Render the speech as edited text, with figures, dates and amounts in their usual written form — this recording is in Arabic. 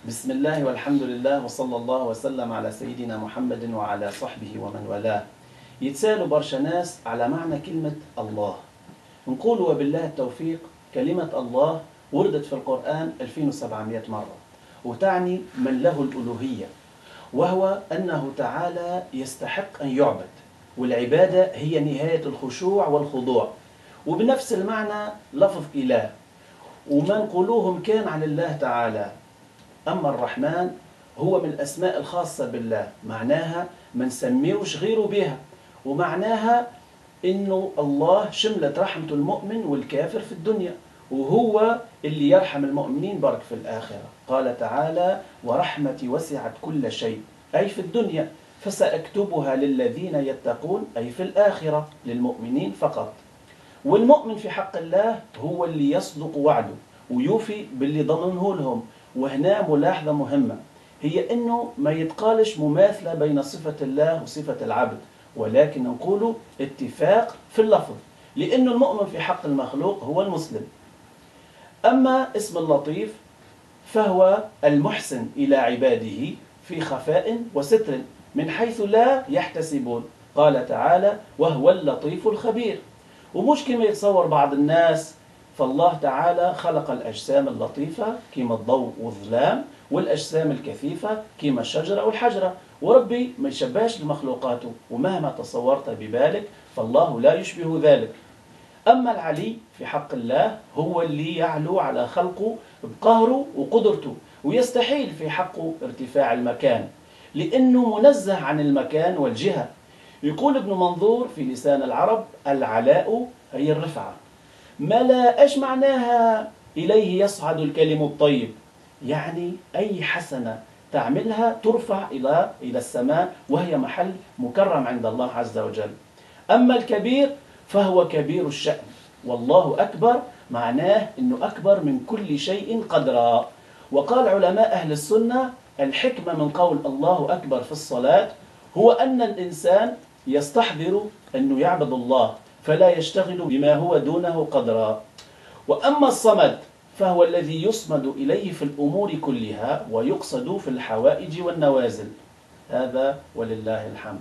بسم الله والحمد لله وصلى الله وسلم على سيدنا محمد وعلى صحبه ومن والاه. يتسالوا برشا ناس على معنى كلمة الله. نقول وبالله التوفيق، كلمة الله وردت في القرآن 2700 مرة، وتعني من له الألوهية، وهو أنه تعالى يستحق أن يعبد، والعبادة هي نهاية الخشوع والخضوع. وبنفس المعنى لفظ إله، وما نقولوهم كان عن الله تعالى. أما الرحمن هو من الأسماء الخاصة بالله، معناها ما نسميوش غيره بها، ومعناها إنه الله شملت رحمة المؤمن والكافر في الدنيا، وهو اللي يرحم المؤمنين برك في الآخرة. قال تعالى: ورحمتي وسعت كل شيء، أي في الدنيا، فسأكتبها للذين يتقون، أي في الآخرة للمؤمنين فقط. والمؤمن في حق الله هو اللي يصدق وعده ويوفي باللي ضمنه لهم. وهنا ملاحظة مهمة، هي أنه ما يتقالش مماثلة بين صفة الله وصفة العبد، ولكن نقول اتفاق في اللفظ، لأن المؤمن في حق المخلوق هو المسلم. أما اسم اللطيف فهو المحسن إلى عباده في خفاء وستر من حيث لا يحتسبون. قال تعالى: وهو اللطيف الخبير. ومش كما يتصور بعض الناس، فالله تعالى خلق الأجسام اللطيفة كما الضوء والظلام، والأجسام الكثيفة كما الشجرة والحجرة، وربي ما يشبهش لمخلوقاته، ومهما تصورت ببالك فالله لا يشبه ذلك. أما العلي في حق الله هو اللي يعلو على خلقه بقهره وقدرته، ويستحيل في حقه ارتفاع المكان، لأنه منزه عن المكان والجهة. يقول ابن منظور في لسان العرب: العلاء هي الرفعة. ما لا إيش معناها؟ إليه يصعد الكلم الطيب، يعني أي حسنة تعملها ترفع إلى السماء، وهي محل مكرم عند الله عز وجل. أما الكبير فهو كبير الشأن، والله أكبر معناه أنه أكبر من كل شيء قدرا. وقال علماء أهل السنة: الحكمة من قول الله أكبر في الصلاة هو أن الإنسان يستحضر أنه يعبد الله، فلا يشتغل بما هو دونه قدرا. وأما الصمد فهو الذي يصمد إليه في الأمور كلها، ويقصد في الحوائج والنوازل. هذا ولله الحمد.